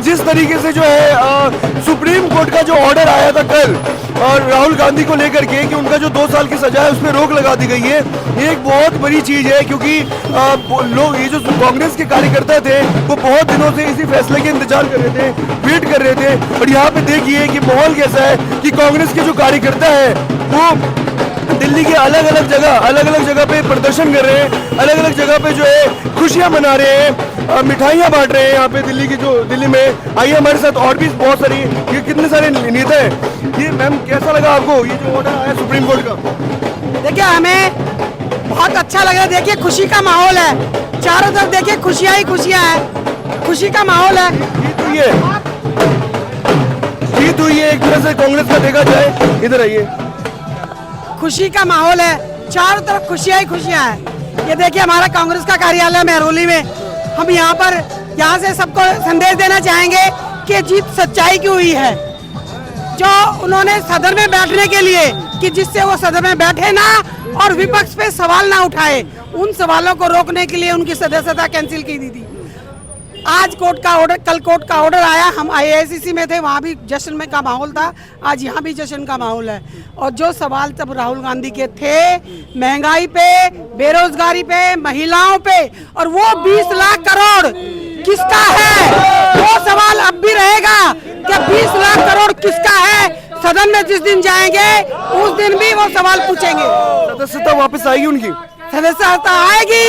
जिस तरीके से जो है सुप्रीम कोर्ट का जो ऑर्डर आया था कल और राहुल गांधी को लेकर के कि उनका जो 2 साल की सजा है उस पर रोक लगा दी गई है, ये एक बहुत बड़ी चीज है। क्योंकि लोग, ये जो कांग्रेस के कार्यकर्ता थे वो बहुत दिनों से इसी फैसले के इंतजार कर रहे थे, वेट कर रहे थे। और यहाँ पे देखिए कि माहौल कैसा है कि कांग्रेस के जो कार्यकर्ता है वो दिल्ली के अलग अलग जगह पे प्रदर्शन कर रहे हैं, अलग अलग जगह पे जो है खुशियां मना रहे हैं, मिठाइयां बांट रहे हैं। यहाँ पे दिल्ली में आइए हमारे साथ और भी बहुत सारी, ये कितने सारे नेता हैं। ये मैम कैसा लगा आपको ये जो ऑर्डर आया सुप्रीम कोर्ट का? देखिए हमें बहुत अच्छा लगा। देखिए खुशी का माहौल है, चारों तरफ देखिए खुशियां ही खुशियां है, खुशी का माहौल है। जीत हुई है एक तरह से कांग्रेस का, देखा जाए। इधर आइए, खुशी का माहौल है, चारों तरफ खुशियां ही खुशियां हैं। ये देखिए हमारा कांग्रेस का कार्यालय मेहरौली में, हम यहाँ से सबको संदेश देना चाहेंगे कि जीत सच्चाई की हुई है। जो उन्होंने सदन में बैठने के लिए कि जिससे वो सदन में बैठे ना और विपक्ष पे सवाल ना उठाए, उन सवालों को रोकने के लिए उनकी सदस्यता कैंसिल की दी थी। आज कोर्ट का ऑर्डर, कल कोर्ट का ऑर्डर आया, हम आईआईसीसी में थे, वहाँ भी जश्न में का माहौल था, आज यहाँ भी जश्न का माहौल है। और जो सवाल तब राहुल गांधी के थे महंगाई पे, बेरोजगारी पे, महिलाओं पे, और वो 20 लाख करोड़ किसका है, वो सवाल अब भी रहेगा कि 20 लाख करोड़ किसका है। सदन में जिस दिन जाएंगे उस दिन भी वो सवाल पूछेंगे। सदस्यता वापस आएगी उनकी, सदस्यता आएगी।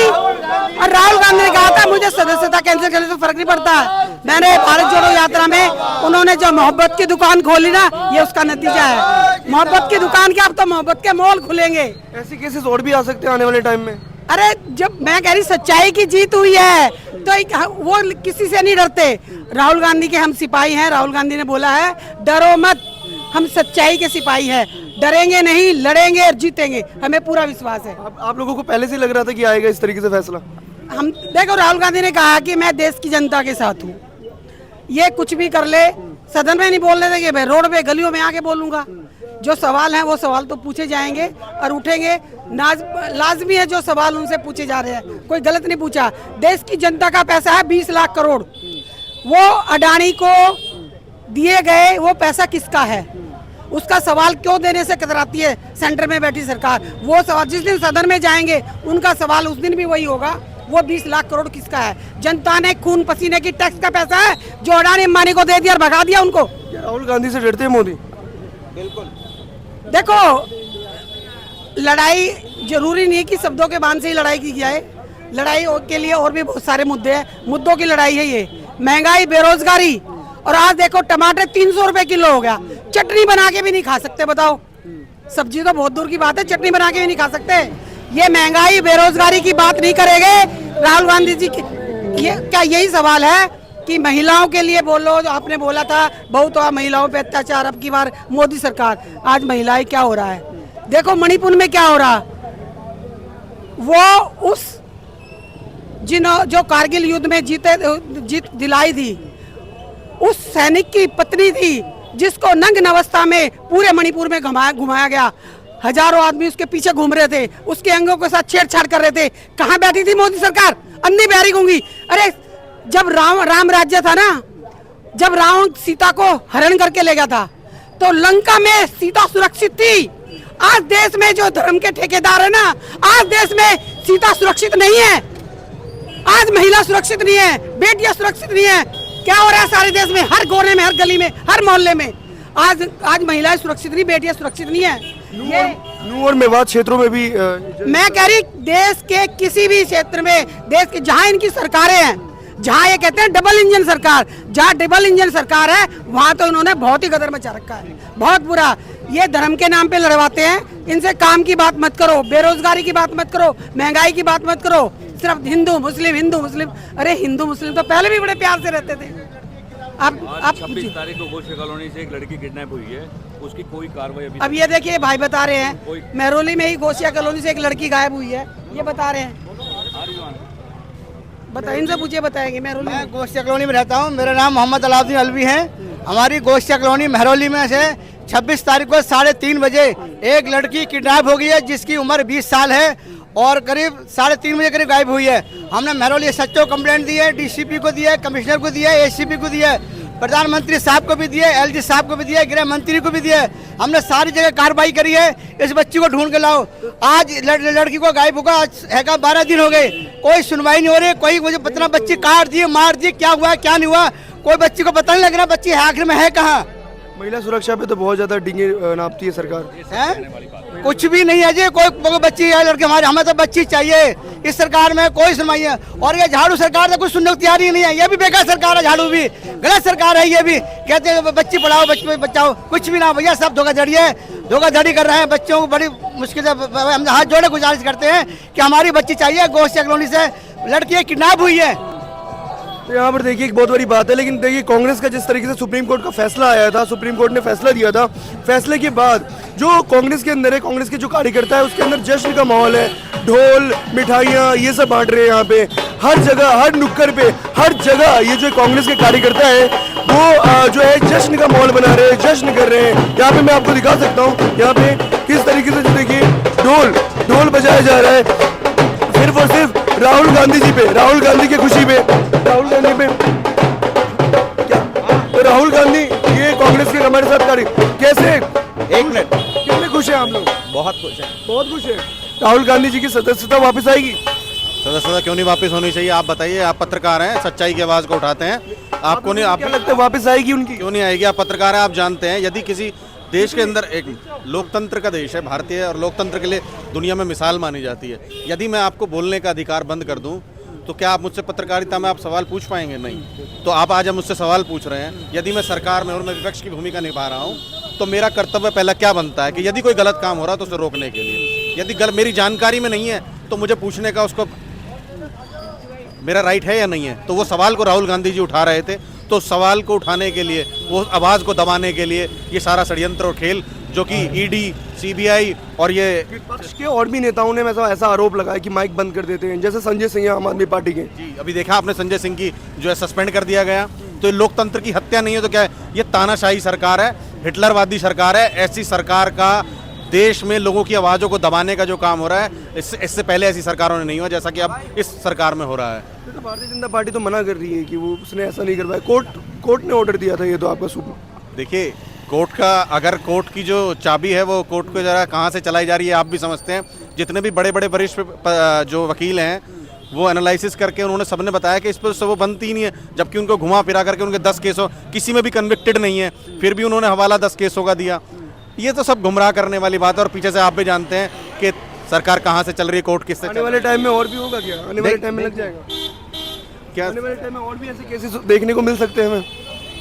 और राहुल गांधी ने कहा था मुझे सदस्यता कैंसिल करने से फर्क नहीं पड़ता है। मैंने भारत जोड़ो यात्रा में उन्होंने जो मोहब्बत की दुकान खोली ना, ये उसका नतीजा है। मोहब्बत की दुकान के अब तो मोहब्बत के मॉल खुलेंगे। ऐसे केसेस और भी आ सकते हैं आने वाले टाइम में। अरे जब मैं कह रही सच्चाई की जीत हुई है तो वो किसी से नहीं डरते। राहुल गांधी के हम सिपाही हैं। राहुल गांधी ने बोला है डरो मत, हम सच्चाई के सिपाही हैं, डरेंगे नहीं, लड़ेंगे और जीतेंगे, हमें पूरा विश्वास है। आप लोगों को पहले से लग रहा था कि आएगा इस तरीके से फैसला? हम देखो, राहुल गांधी ने कहा कि मैं देश की जनता के साथ हूँ, ये कुछ भी कर ले, सदन में नहीं बोल रहे थे कि मैं रोड पे गलियों में आके बोलूंगा। जो सवाल हैं वो सवाल तो पूछे जाएंगे और उठेंगे, लाजमी है जो सवाल उनसे पूछे जा रहे हैं, कोई गलत नहीं पूछा। देश की जनता का पैसा है 20 लाख करोड़, वो अडानी को दिए गए, वो पैसा किसका है, उसका सवाल क्यों देने से कतराती है सेंटर में बैठी सरकार। वो सवाल जिस दिन सदन में जाएंगे उनका सवाल उस दिन भी वही होगा, वो 20 लाख करोड़ किसका है। जनता ने खून पसीने की टैक्स का पैसा है जो अडानी अंबानी को दे दिया और भगा दिया उनको। राहुल गांधी से डरते हैं मोदी? बिल्कुल। देखो, लड़ाई जरूरी नहीं है कि शब्दों के बांध से ही लड़ाई की जाए, लड़ाई के लिए और भी बहुत सारे मुद्दे हैं, मुद्दों की लड़ाई है ये। महंगाई, बेरोजगारी, और आज देखो टमाटर 300 रुपए किलो हो गया, चटनी बना के भी नहीं खा सकते, बताओ। सब्जी तो बहुत दूर की बात है, चटनी बना के भी नहीं खा सकते। ये महंगाई बेरोजगारी की बात नहीं करेंगे राहुल गांधी जी की। ये क्या यही सवाल है कि महिलाओं के लिए बोलो, जो आपने बोला था बहुत महिलाओं पे अत्याचार, अब की बार मोदी सरकार, आज महिलाएं क्या हो रहा है, देखो मणिपुर में क्या हो रहा। वो उस जो कारगिल युद्ध में जीत दिलाई थी, उस सैनिक की पत्नी थी जिसको नग्न अवस्था में पूरे मणिपुर में घुमाया गया, हजारों आदमी उसके पीछे घूम रहे थे, उसके अंगों के साथ छेड़छाड़ कर रहे थे। कहाँ बैठी थी मोदी सरकार? अंधी बहरी गूंगी। अरे जब राम राज्य था ना, जब रावण सीता को हरण करके ले गया था तो लंका में सीता सुरक्षित थी। आज देश में जो धर्म के ठेकेदार है ना, आज देश में सीता सुरक्षित नहीं है, आज महिला सुरक्षित नहीं है, बेटियां सुरक्षित नहीं है। क्या हो रहा है सारे देश में, हर कोने में, हर गली में, हर मोहल्ले में आज महिलाएं सुरक्षित नहीं, बेटियां सुरक्षित नहीं है। ये नूह और मेवात क्षेत्रों में भी मैं कह रही, देश के किसी भी क्षेत्र में, देश के जहां इनकी सरकारें हैं, जहां ये कहते हैं डबल इंजन सरकार, जहां डबल इंजन सरकार है वहां तो इन्होंने बहुत ही गदर मचा रखा है, बहुत बुरा। ये धर्म के नाम पे लड़वाते हैं, इनसे काम की बात मत करो, बेरोजगारी की बात मत करो, महंगाई की बात मत करो, सिर्फ हिंदू मुस्लिम। अरे हिंदू मुस्लिम तो पहले भी बड़े प्यार से रहते थे। आप 26 तारीख को गोशिया कॉलोनी से एक लड़की किडनैप हुई है, उसकी कोई कार्रवाई अभी अब ये देखिए भाई बता रहे हैं, मेहरौली में ही गोशिया कॉलोनी से एक लड़की गायब हुई है, ये बता रहे हैं। बताइए, इनसे पूछिए, बताएंगे। मेहरौली मैं गोशिया कॉलोनी में रहता हूँ, मेरा नाम मोहम्मद अलाउद्दीन अलवी है। हमारी गोशिया कॉलोनी मेहरौली में से 26 तारीख को 3:30 बजे एक लड़की किडनैप हो गई है जिसकी उम्र 20 साल है और करीब 3:30 बजे करीब गायब हुई है। हमने मेहरौली SHO कंप्लेंट दी है, DCP को दिया है, कमिश्नर को दिया है, ACP को दिया है। प्रधानमंत्री साहब को भी दिए, एलजी साहब को भी दिए, गृह मंत्री को भी दिए। हमने सारी जगह कार्रवाई करी है, इस बच्ची को ढूंढ के लाओ। आज लड़की को गायब होगा है का 12 दिन हो गए, कोई सुनवाई नहीं हो रही। कोई मुझे पता बच्ची काट दी, मार दी, क्या हुआ क्या नहीं हुआ, कोई बच्ची को पता नहीं लग रहा बच्ची है आखिर में है कहाँ। महिला सुरक्षा पे तो बहुत ज्यादा डिंगे नापती है सरकार। है कुछ भी नहीं है जी, कोई बच्ची है लड़के हमारे, हमें तो बच्ची चाहिए। इस सरकार में कोई सुनवाई है, और ये झाड़ू सरकार तो कुछ सुनने को तैयार ही नहीं है। ये भी बेकार सरकार है, झाड़ू भी गलत सरकार है। ये भी कहते हैं बच्ची पढ़ाओ बच्ची बचाओ, कुछ भी ना भैया, सब धोखाधड़ी है, धोखाधड़ी कर रहे हैं बच्चों को। बड़ी मुश्किल से हम हाथ जोड़े गुजारिश करते हैं कि हमारी बच्ची चाहिए। गोश्त कॉलोनी से लड़की किडनैप हुई है। तो यहाँ पर देखिए एक बहुत बड़ी बात है, लेकिन देखिए कांग्रेस का जिस तरीके से सुप्रीम कोर्ट का फैसला आया था, सुप्रीम कोर्ट ने फैसला दिया था, फैसले के बाद जो कांग्रेस के अंदर है, कांग्रेस के जो कार्यकर्ता है उसके अंदर जश्न का माहौल है। ढोल मिठाइयाँ ये सब बांट रहे हैं यहाँ पे, हर जगह हर नुक्कड़ पे हर जगह ये जो कांग्रेस के कार्यकर्ता है वो जो है जश्न का माहौल बना रहे हैं, जश्न कर रहे हैं। यहाँ पे मैं आपको दिखा सकता हूँ यहाँ पे किस तरीके से जो देखिए ढोल बजाया जा रहा है, सिर्फ और सिर्फ राहुल गांधी जी पे, राहुल गांधी की खुशी पे, राहुल गांधी पे क्या तो राहुल गांधी ये कांग्रेस के हमारे साथ कार्य कैसे। एक मिनट, कितने खुश हैं आप लोग। बहुत खुश है। बहुत खुश है। राहुल गांधी जी की सदस्यता वापस आएगी। सदस्यता क्यों नहीं वापस होनी चाहिए? आप बताइए, आप पत्रकार हैं, सच्चाई की आवाज को उठाते हैं, आपको नहीं, आप क्या लगता है वापस आएगी उनकी? क्यों नहीं आएगी? आप पत्रकार हैं, आप जानते हैं यदि किसी देश के अंदर, एक लोकतंत्र का देश है भारतीय, और लोकतंत्र के लिए दुनिया में मिसाल मानी जाती है, यदि मैं आपको बोलने का अधिकार बंद कर दूं तो क्या आप मुझसे पत्रकारिता में आप सवाल पूछ पाएंगे? नहीं। तो आप आज मुझसे सवाल पूछ रहे हैं। यदि मैं सरकार में और मैं विपक्ष की भूमिका निभा रहा हूं तो मेरा कर्तव्य पहला क्या बनता है कि यदि कोई गलत काम हो रहा है तो उसे रोकने के लिए, यदि मेरी जानकारी में नहीं है तो मुझे पूछने का उसको मेरा राइट है या नहीं है। तो वो सवाल को राहुल गांधी जी उठा रहे थे, तो सवाल को उठाने के लिए, वो आवाज़ को दबाने के लिए ये सारा षड्यंत्र और खेल जो कि ईडी, सीबीआई और ये विपक्ष के और भी नेताओं ने ऐसा आरोप लगाया कि माइक बंद कर देते हैं, जैसे संजय सिंह आम आदमी पार्टी के। जी, अभी देखा आपने संजय सिंह की जो है सस्पेंड कर दिया गया। तो ये लोकतंत्र की हत्या नहीं है तो क्या है? ये तानाशाही सरकार है, हिटलरवादी सरकार है। ऐसी सरकार का देश में लोगों की आवाज़ों को दबाने का जो काम हो रहा है, इससे पहले ऐसी सरकारों ने नहीं हुआ जैसा कि अब इस सरकार में हो रहा है। तो भारतीय जनता पार्टी तो मना कर रही है कि वो उसने ऐसा नहीं करवाया, कोर्ट ने ऑर्डर दिया था ये तो आपका सुप्रीम। देखिए, कोर्ट का, अगर कोर्ट की जो चाबी है वो कोर्ट को जरा कहाँ से चलाई जा रही है आप भी समझते हैं। जितने भी बड़े बड़े वरिष्ठ जो वकील हैं वो एनालिसिस करके उन्होंने सबने बताया कि इस पर से वो बनती ही नहीं है, जबकि उनको घुमा फिरा करके उनके 10 केसों, किसी में भी कन्विक्टेड नहीं है, फिर भी उन्होंने हवाला 10 केसों का दिया। ये तो सब गुमराह करने वाली बात है। और पीछे से आप भी जानते हैं कि सरकार कहाँ से चल रही है, कोर्ट किससे आने वाले टाइम में और भी होगा क्या? आने वाले टाइम में लग जाएगा क्या? आने वाले टाइम में और भी ऐसे केसेस देखने को मिल सकते हैं हमें।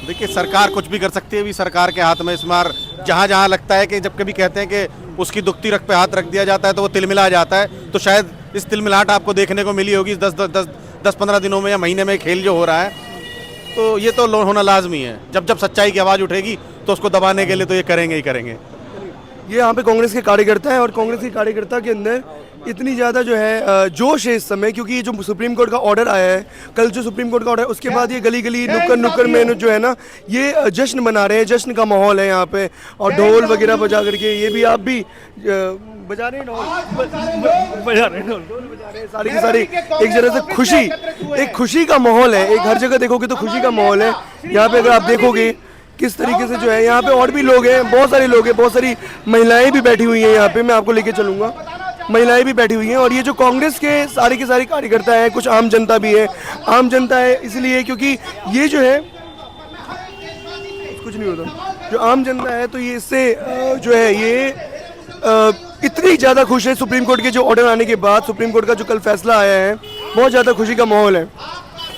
देखिए, सरकार कुछ भी कर सकती है, अभी सरकार के हाथ में इस बार जहाँ जहाँ लगता है कि जब कभी कहते हैं कि उसकी दुखती रख पे हाथ रख दिया जाता है तो वो तिलमिला जाता है, तो शायद इस तिलमिलाहट आपको देखने को मिली होगी 10-15 दिनों में या महीने में खेल जो हो रहा है। तो ये तो होना लाजमी है। जब जब सच्चाई की आवाज़ उठेगी तो उसको दबाने के लिए तो ये करेंगे ही करेंगे। ये यहाँ पे कांग्रेस के कार्यकर्ता है और कांग्रेस के कार्यकर्ता के अंदर इतनी ज़्यादा जो है जोश है इस समय, क्योंकि ये जो सुप्रीम कोर्ट का ऑर्डर आया है, कल जो सुप्रीम कोर्ट का ऑर्डर, उसके बाद ये गली गली नुक्कड़ में जो है ना ये जश्न मना रहे हैं, जश्न का माहौल है यहाँ पे, और ढोल वगैरह बजा करके, ये भी आप भी बजा रहे हैं ढोल बजा रहे हैं, सारी की सारी एक जगह से खुशी, एक खुशी का माहौल है। एक हर जगह देखोगे तो खुशी का माहौल है यहाँ पे। अगर आप देखोगे किस तरीके से जो है यहाँ पे और भी लोग हैं, बहुत सारे लोग हैं, बहुत सारी महिलाएं भी बैठी हुई हैं यहाँ पे, मैं आपको लेके चलूंगा, महिलाएं भी बैठी हुई हैं। और ये जो कांग्रेस के सारे के सारे कार्यकर्ता हैं, कुछ आम जनता भी है, आम जनता है इसलिए क्योंकि ये जो है कुछ नहीं होता, जो आम जनता है तो ये इससे जो है ये इतनी ज़्यादा खुश है सुप्रीम कोर्ट के जो ऑर्डर आने के बाद, सुप्रीम कोर्ट का जो कल फैसला आया है, बहुत ज़्यादा खुशी का माहौल है।